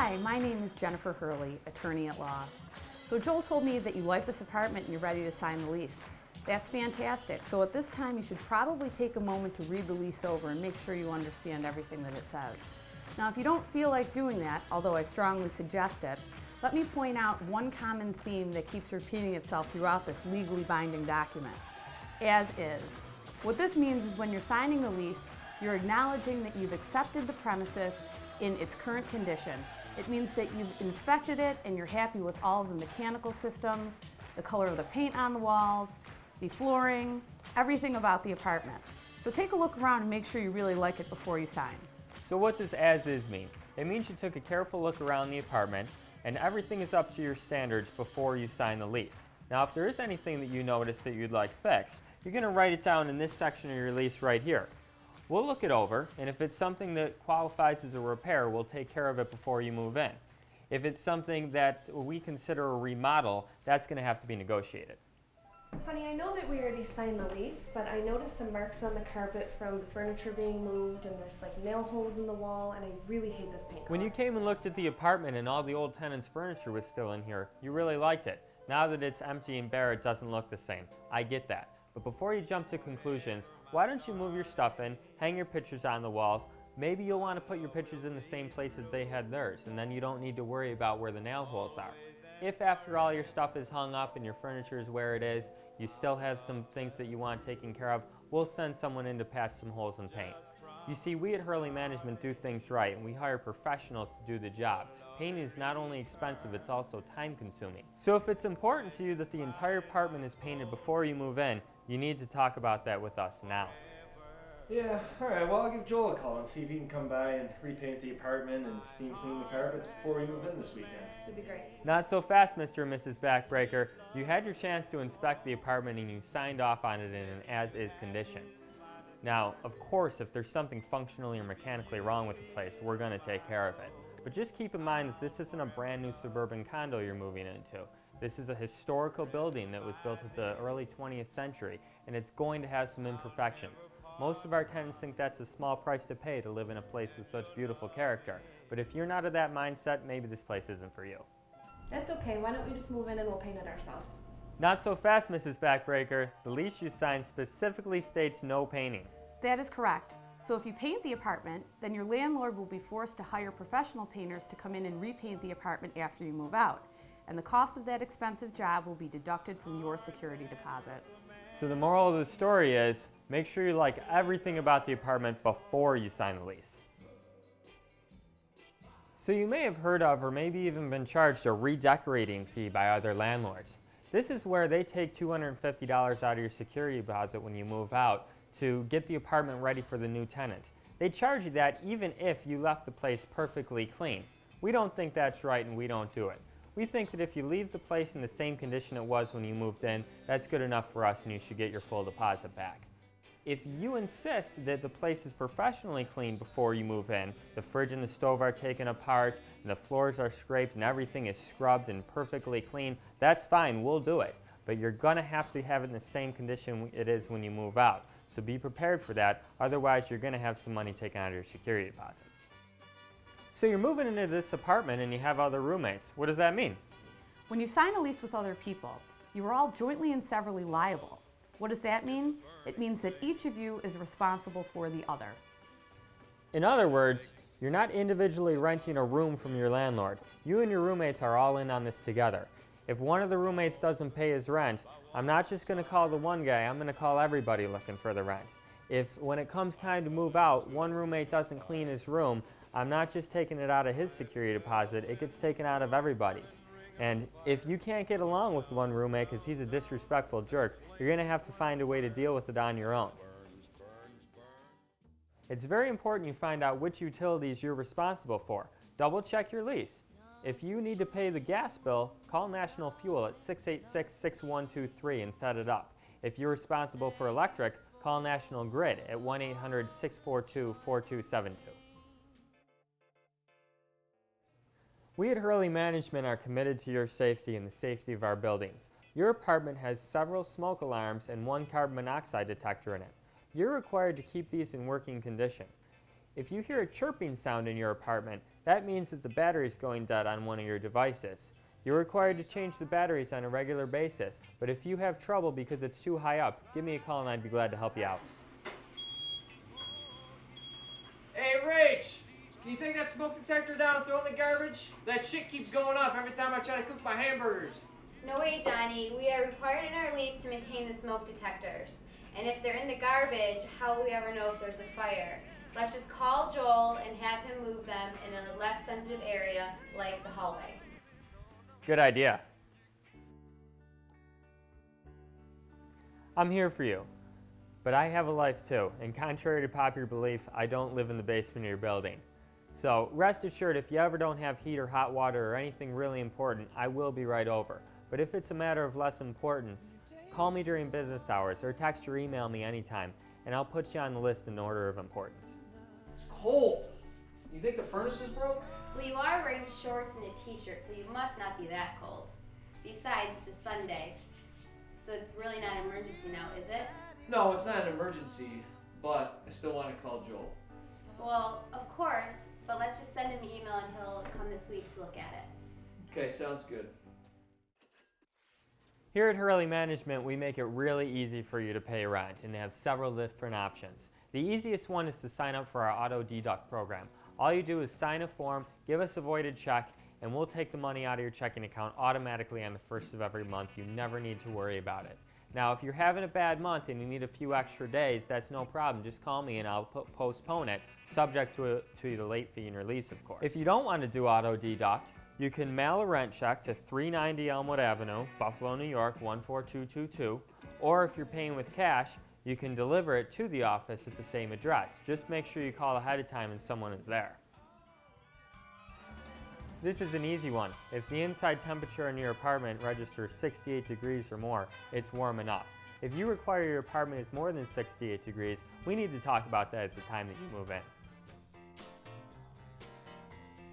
Hi, my name is Jennifer Hurley, attorney at law. So Joel told me that you like this apartment and you're ready to sign the lease. That's fantastic. So at this time you should probably take a moment to read the lease over and make sure you understand everything that it says. Now if you don't feel like doing that, although I strongly suggest it, let me point out one common theme that keeps repeating itself throughout this legally binding document. As is. What this means is when you're signing the lease, you're acknowledging that you've accepted the premises in its current condition. It means that you've inspected it and you're happy with all of the mechanical systems, the color of the paint on the walls, the flooring, everything about the apartment. So take a look around and make sure you really like it before you sign. So what does as is mean? It means you took a careful look around the apartment and everything is up to your standards before you sign the lease. Now if there is anything that you notice that you'd like fixed, you're going to write it down in this section of your lease right here. We'll look it over, and if it's something that qualifies as a repair, we'll take care of it before you move in. If it's something that we consider a remodel, that's going to have to be negotiated. Honey, I know that we already signed the lease, but I noticed some marks on the carpet from the furniture being moved, and there's like nail holes in the wall, and I really hate this paint color. When you came and looked at the apartment and all the old tenants' furniture was still in here, you really liked it. Now that it's empty and bare, it doesn't look the same. I get that. But before you jump to conclusions, why don't you move your stuff in, hang your pictures on the walls. Maybe you'll want to put your pictures in the same place as they had theirs, and then you don't need to worry about where the nail holes are. If after all your stuff is hung up and your furniture is where it is, you still have some things that you want taken care of, we'll send someone in to patch some holes in paint. You see, we at Hurley Management do things right, and we hire professionals to do the job. Painting is not only expensive, it's also time-consuming. So if it's important to you that the entire apartment is painted before you move in, you need to talk about that with us now. Yeah, alright, well I'll give Joel a call and see if he can come by and repaint the apartment and steam clean the carpets before we move in this weekend. That'd be great. Not so fast, Mr. and Mrs. Backbreaker. You had your chance to inspect the apartment and you signed off on it in an as-is condition. Now, of course, if there's something functionally or mechanically wrong with the place, we're going to take care of it. But just keep in mind that this isn't a brand new suburban condo you're moving into. This is a historical building that was built at the early 20th century, and it's going to have some imperfections. Most of our tenants think that's a small price to pay to live in a place with such beautiful character. But if you're not of that mindset, maybe this place isn't for you. That's okay. Why don't we just move in and we'll paint it ourselves? Not so fast, Mrs. Backbreaker. The lease you signed specifically states no painting. That is correct. So if you paint the apartment, then your landlord will be forced to hire professional painters to come in and repaint the apartment after you move out. And the cost of that expensive job will be deducted from your security deposit. So the moral of the story is, make sure you like everything about the apartment before you sign the lease. So you may have heard of or maybe even been charged a redecorating fee by other landlords. This is where they take $250 out of your security deposit when you move out to get the apartment ready for the new tenant. They charge you that even if you left the place perfectly clean. We don't think that's right and we don't do it. We think that if you leave the place in the same condition it was when you moved in, that's good enough for us and you should get your full deposit back. If you insist that the place is professionally cleaned before you move in, the fridge and the stove are taken apart, and the floors are scraped and everything is scrubbed and perfectly clean, that's fine, we'll do it. But you're going to have it in the same condition it is when you move out. So be prepared for that, otherwise you're going to have some money taken out of your security deposit. So you're moving into this apartment and you have other roommates. What does that mean? When you sign a lease with other people, you are all jointly and severally liable. What does that mean? It means that each of you is responsible for the other. In other words, you're not individually renting a room from your landlord. You and your roommates are all in on this together. If one of the roommates doesn't pay his rent, I'm not just going to call the one guy, I'm going to call everybody looking for the rent. If when it comes time to move out, one roommate doesn't clean his room, I'm not just taking it out of his security deposit, it gets taken out of everybody's. And if you can't get along with one roommate because he's a disrespectful jerk, you're going to have to find a way to deal with it on your own. It's very important you find out which utilities you're responsible for. Double check your lease. If you need to pay the gas bill, call National Fuel at 686-6123 and set it up. If you're responsible for electric, call National Grid at 1-800-642-4272. We at Hurley Management are committed to your safety and the safety of our buildings. Your apartment has several smoke alarms and one carbon monoxide detector in it. You're required to keep these in working condition. If you hear a chirping sound in your apartment, that means that the battery is going dead on one of your devices. You're required to change the batteries on a regular basis, but if you have trouble because it's too high up, give me a call and I'd be glad to help you out. Hey, Rach! Can you take that smoke detector down and throw it in the garbage? That shit keeps going off every time I try to cook my hamburgers. No way, Johnny. We are required in our lease to maintain the smoke detectors. And if they're in the garbage, how will we ever know if there's a fire? Let's just call Joel and have him move them in a less sensitive area like the hallway. Good idea. I'm here for you, but I have a life too, and contrary to popular belief, I don't live in the basement of your building. So rest assured, if you ever don't have heat or hot water or anything really important, I will be right over. But if it's a matter of less importance, call me during business hours or text or email me anytime, and I'll put you on the list in order of importance. It's cold. You think the furnace is broke? Well, you are wearing shorts and a t-shirt, so you must not be that cold. Besides, it's a Sunday, so it's really not an emergency now, is it? No, it's not an emergency, but I still want to call Joel. Well, of course, but let's just send him an email and he'll come this week to look at it. Okay, sounds good. Here at Hurley Management, we make it really easy for you to pay rent and have several different options. The easiest one is to sign up for our auto deduct program. All you do is sign a form, give us a voided check, and we'll take the money out of your checking account automatically on the first of every month. You never need to worry about it. Now, if you're having a bad month and you need a few extra days, that's no problem. Just call me and I'll postpone it, subject to the late fee and release, of course. If you don't want to do auto deduct, you can mail a rent check to 390 Elmwood Avenue, Buffalo, New York, 14222, or if you're paying with cash, you can deliver it to the office at the same address. Just make sure you call ahead of time and someone is there. This is an easy one. If the inside temperature in your apartment registers 68 degrees or more, it's warm enough. If you require your apartment is more than 68 degrees, we need to talk about that at the time that you move in.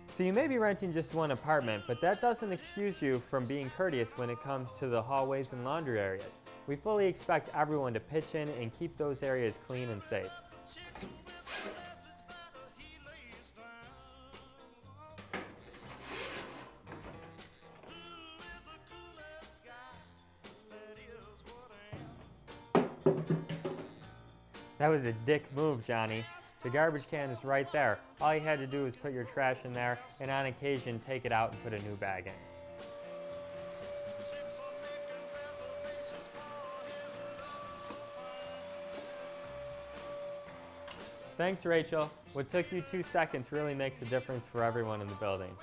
So you may be renting just one apartment, but that doesn't excuse you from being courteous when it comes to the hallways and laundry areas. We fully expect everyone to pitch in and keep those areas clean and safe. That was a dick move, Johnny. The garbage can is right there. All you had to do was put your trash in there and on occasion take it out and put a new bag in. Thanks, Rachel. What took you 2 seconds really makes a difference for everyone in the building.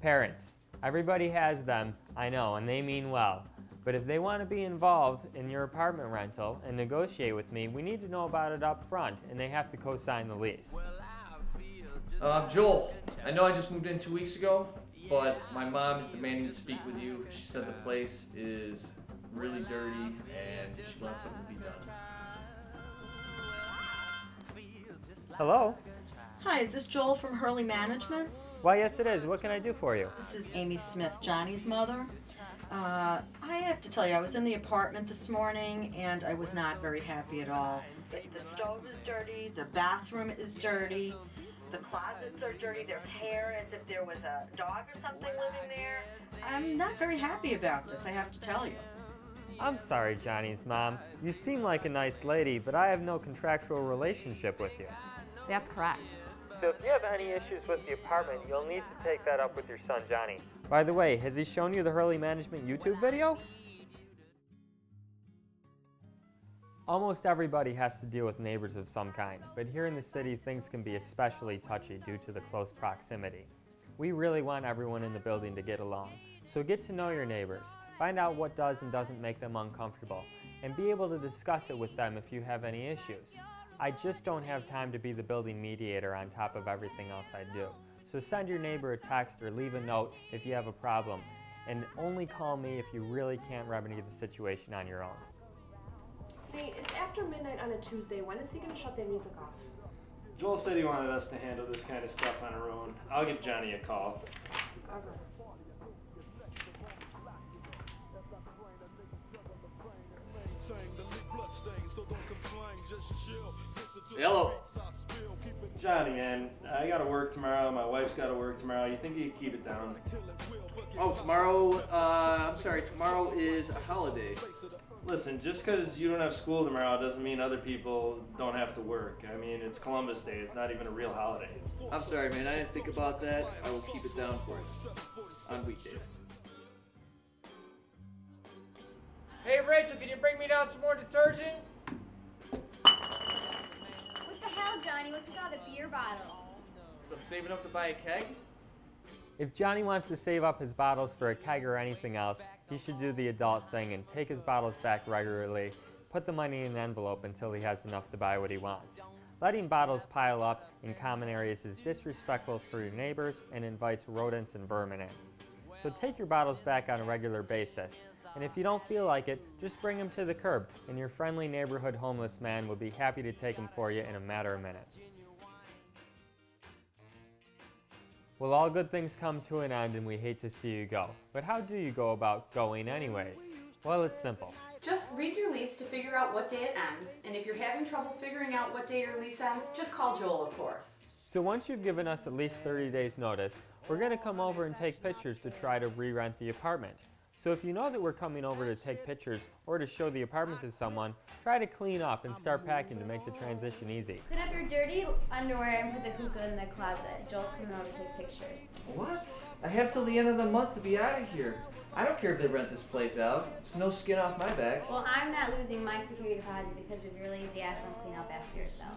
Parents. Everybody has them, I know, and they mean well. But if they want to be involved in your apartment rental and negotiate with me, we need to know about it up front, and they have to co-sign the lease. Joel, I know I just moved in 2 weeks ago, but my mom is demanding to speak with you. She said the place is really dirty and she wants something to be done. Hello? Hi, is this Joel from Hurley Management? Why, yes it is. What can I do for you? This is Amy Smith, Johnny's mother. I have to tell you, I was in the apartment this morning and I was not very happy at all. The stove is dirty, the bathroom is dirty, the closets are dirty, there's hair as if there was a dog or something living there. I'm not very happy about this, I have to tell you. I'm sorry, Johnny's mom. You seem like a nice lady, but I have no contractual relationship with you. That's correct. So if you have any issues with the apartment, you'll need to take that up with your son, Johnny. By the way, has he shown you the Hurley Management YouTube video? Almost everybody has to deal with neighbors of some kind, but here in the city, things can be especially touchy due to the close proximity. We really want everyone in the building to get along, so get to know your neighbors, find out what does and doesn't make them uncomfortable, and be able to discuss it with them if you have any issues. I just don't have time to be the building mediator on top of everything else I do. So send your neighbor a text or leave a note if you have a problem, and only call me if you really can't remedy the situation on your own. Hey, it's after midnight on a Tuesday. When is he going to shut their music off? Joel said he wanted us to handle this kind of stuff on our own. I'll give Johnny a call. Okay. Sang the lead blood Hello. Johnny, man, I gotta work tomorrow. My wife's gotta work tomorrow. You think you could keep it down? Oh, tomorrow, I'm sorry, tomorrow is a holiday. Listen, just because you don't have school tomorrow doesn't mean other people don't have to work. I mean, it's Columbus Day. It's not even a real holiday. I'm sorry, man, I didn't think about that. I will keep it down for you on weekdays. Hey, Rachel, can you bring me down some more detergent? What the hell, Johnny? What's with all the beer bottles? So I'm saving up to buy a keg? If Johnny wants to save up his bottles for a keg or anything else, he should do the adult thing and take his bottles back regularly, put the money in an envelope until he has enough to buy what he wants. Letting bottles pile up in common areas is disrespectful for your neighbors and invites rodents and vermin in. So take your bottles back on a regular basis. And if you don't feel like it, just bring them to the curb, and your friendly neighborhood homeless man will be happy to take them for you in a matter of minutes. Well, all good things come to an end, and we hate to see you go. But how do you go about going anyways? Well, it's simple. Just read your lease to figure out what day it ends, and if you're having trouble figuring out what day your lease ends, just call Joel, of course. So once you've given us at least 30 days notice, we're going to come over and take pictures to try to re-rent the apartment. So if you know that we're coming over to take pictures or to show the apartment to someone, try to clean up and start packing to make the transition easy. Clean up your dirty underwear and put the hookah in the closet. Joel's coming over to take pictures. What? I have till the end of the month to be out of here. I don't care if they rent this place out. It's no skin off my back. Well, I'm not losing my security deposit because of your lazy ass won't clean up after yourself.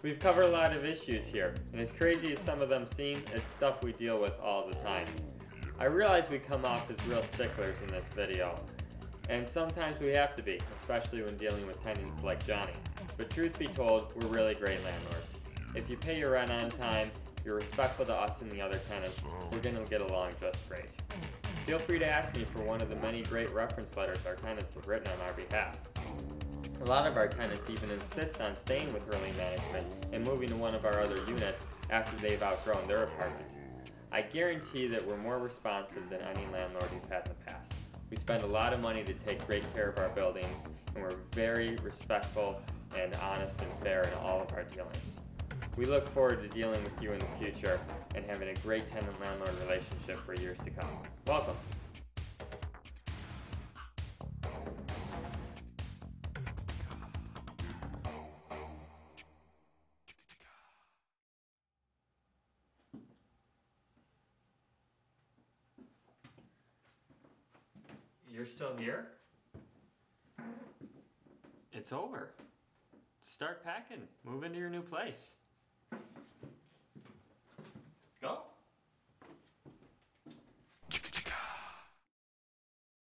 We've covered a lot of issues here, and as crazy as some of them seem, it's stuff we deal with all the time. I realize we come off as real sticklers in this video, and sometimes we have to be, especially when dealing with tenants like Johnny. But truth be told, we're really great landlords. If you pay your rent on time, you're respectful to us and the other tenants, we're going to get along just great. Feel free to ask me for one of the many great reference letters our tenants have written on our behalf. A lot of our tenants even insist on staying with Hurley Management and moving to one of our other units after they've outgrown their apartment. I guarantee that we're more responsive than any landlord we've had in the past. We spend a lot of money to take great care of our buildings, and we're very respectful and honest and fair in all of our dealings. We look forward to dealing with you in the future and having a great tenant-landlord relationship for years to come. Welcome. You're still here? It's over. Start packing. Move into your new place.